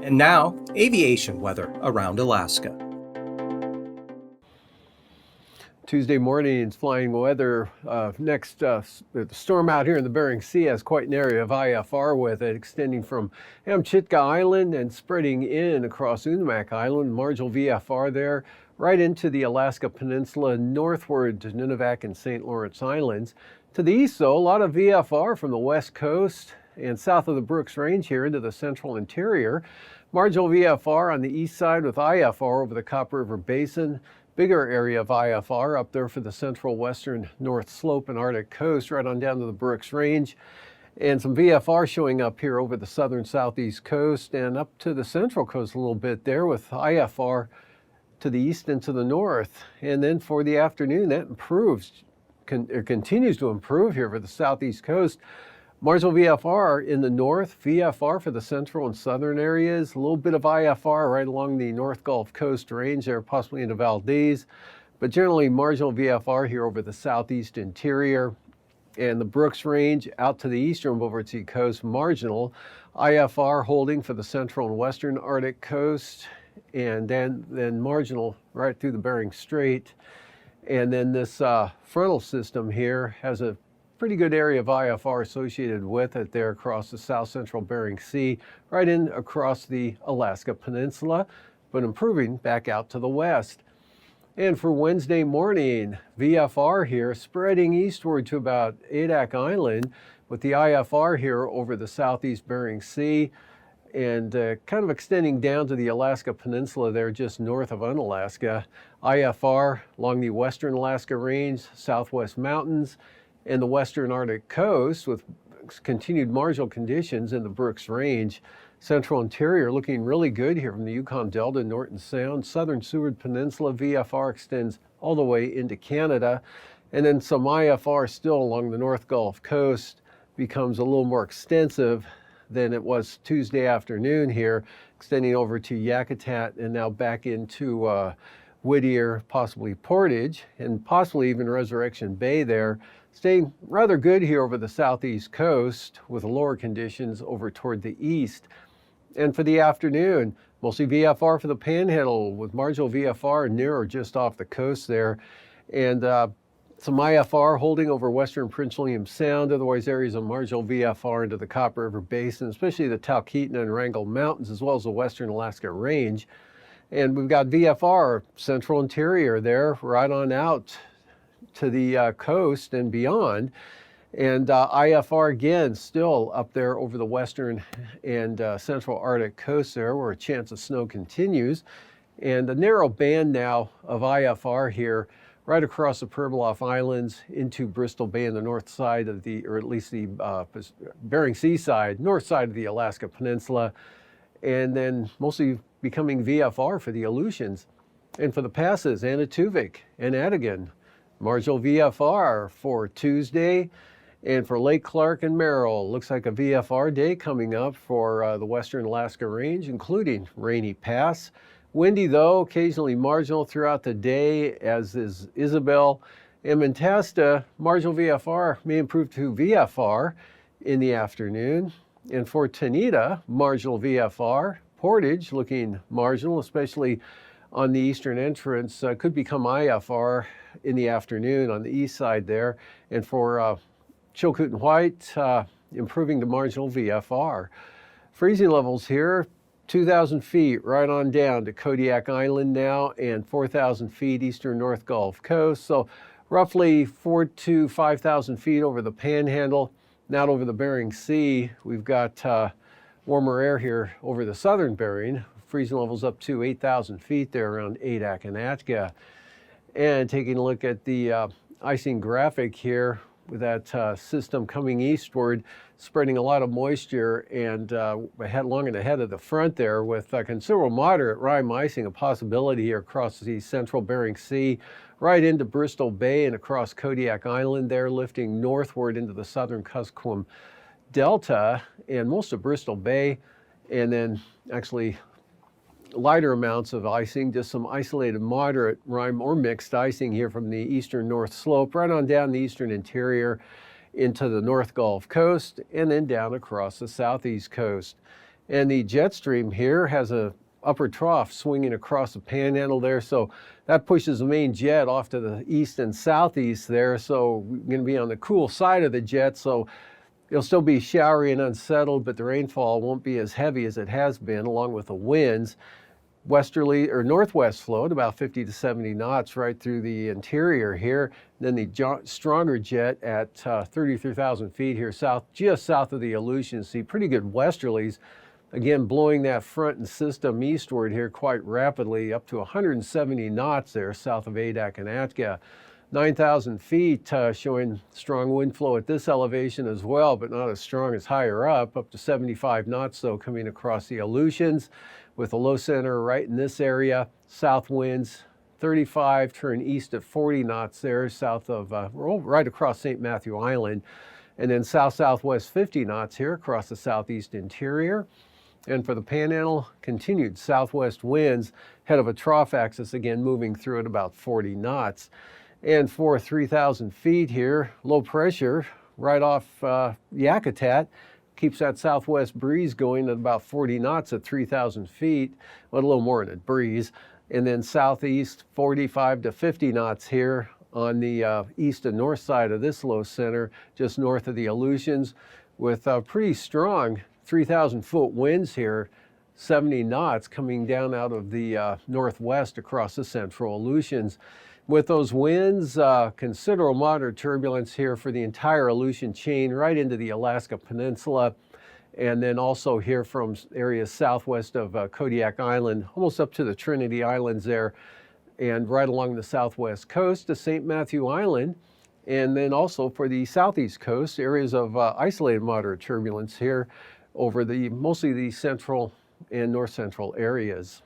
And now, aviation weather around Alaska. Tuesday morning, it's flying weather. The storm out here in the Bering Sea has quite an area of IFR with it, extending from Amchitka Island and spreading in across Unamak Island, marginal VFR there, right into the Alaska Peninsula, northward to Nunivak and St. Lawrence Islands. To the east, though, a lot of VFR from the west coast and south of the Brooks Range here into the central interior. Marginal VFR on the east side with IFR over the Copper River Basin. Bigger area of IFR up there for the central western North Slope and Arctic coast, right on down to the Brooks Range. And some VFR showing up here over the southern southeast coast and up to the central coast a little bit there with IFR to the east and to the north. And then for the afternoon, that continues to improve here for the southeast coast. Marginal VFR in the north, VFR for the central and southern areas, a little bit of IFR right along the North Gulf Coast range there, possibly into Valdez, but generally marginal VFR here over the southeast interior and the Brooks Range out to the eastern Beaufort coast, marginal IFR holding for the central and western Arctic coast, and then marginal right through the Bering Strait. And then this frontal system here has a pretty good area of IFR associated with it there across the south central Bering Sea, right in across the Alaska Peninsula, but improving back out to the west. And for Wednesday morning, VFR here spreading eastward to about Adak Island with the IFR here over the southeast Bering Sea and kind of extending down to the Alaska Peninsula there just north of Unalaska. IFR along the western Alaska Range, southwest mountains, and the western Arctic coast with continued marginal conditions in the Brooks Range. Central interior looking really good here from the Yukon Delta, Norton Sound. Southern Seward Peninsula VFR extends all the way into Canada. And then some IFR still along the North Gulf Coast becomes a little more extensive than it was Tuesday afternoon here, extending over to Yakutat and now back into Whittier, possibly Portage, and possibly even Resurrection Bay there. Staying rather good here over the southeast coast with lower conditions over toward the east. And for the afternoon, mostly VFR for the Panhandle with marginal VFR near or just off the coast there. And some IFR holding over western Prince William Sound, otherwise areas of marginal VFR into the Copper River Basin, especially the Talkeetna and Wrangell Mountains, as well as the western Alaska Range. And we've got VFR central interior there right on out to the coast and beyond. And IFR again still up there over the western and central Arctic coast there where a chance of snow continues. And a narrow band now of IFR here right across the Pribilof Islands into Bristol Bay on the north side of the, or at least the Bering Sea side, north side of the Alaska Peninsula. And then mostly becoming VFR for the Aleutians. And for the passes, Anatuvik and Adigan, marginal VFR for Tuesday. And for Lake Clark and Merrill, looks like a VFR day coming up for the western Alaska Range, including Rainy Pass. Windy though, occasionally marginal throughout the day, as is Isabel. And Mentasta, marginal VFR may improve to VFR in the afternoon. And for Tanita, marginal VFR. Portage looking marginal, especially on the eastern entrance, could become IFR in the afternoon on the east side there. And for Chilkoot and White, improving to marginal VFR. Freezing levels here, 2,000 feet right on down to Kodiak Island now, and 4,000 feet eastern North Gulf Coast. So roughly 4,000 to 5,000 feet over the Panhandle. Now over the Bering Sea, we've got warmer air here over the southern Bering. Freezing levels up to 8,000 feet there around Adak and Atka. And taking a look at the icing graphic here, with that system coming eastward, spreading a lot of moisture and long and ahead of the front there with considerable moderate rime icing, a possibility here across the central Bering Sea, right into Bristol Bay and across Kodiak Island there, lifting northward into the southern Kuskokwim Delta and most of Bristol Bay, and then actually lighter amounts of icing, just some isolated moderate rime or mixed icing here from the eastern North Slope, right on down the eastern interior into the North Gulf Coast, and then down across the southeast coast. And the jet stream here has a upper trough swinging across the panhandle there, so that pushes the main jet off to the east and southeast there. So we're going to be on the cool side of the jet, so it'll still be showery and unsettled, but the rainfall won't be as heavy as it has been, along with the winds. Westerly or northwest flow at about 50 to 70 knots right through the interior here. Then the stronger jet at 33,000 feet here south, just south of the Aleutians. See pretty good westerlies, again blowing that front and system eastward here quite rapidly, up to 170 knots there south of Adak and Atka. 9,000 feet showing strong wind flow at this elevation as well, but not as strong as higher up to 75 knots though coming across the Aleutians, with a low center right in this area. South winds 35, turn east at 40 knots there south of, right across St. Matthew Island, and then south-southwest 50 knots here across the southeast interior. And for the Panhandle, continued southwest winds, head of a trough axis again moving through at about 40 knots. And for 3,000 feet here, low pressure right off Yakutat, keeps that southwest breeze going at about 40 knots at 3,000 feet, but a little more than a breeze. And then southeast 45 to 50 knots here on the east and north side of this low center, just north of the Aleutians, with pretty strong 3,000 foot winds here, 70 knots coming down out of the northwest across the central Aleutians. With those winds, considerable moderate turbulence here for the entire Aleutian chain right into the Alaska Peninsula, and then also here from areas southwest of Kodiak Island, almost up to the Trinity Islands there, and right along the southwest coast to St. Matthew Island, and then also for the southeast coast, areas of isolated moderate turbulence here over mostly the central and north central areas.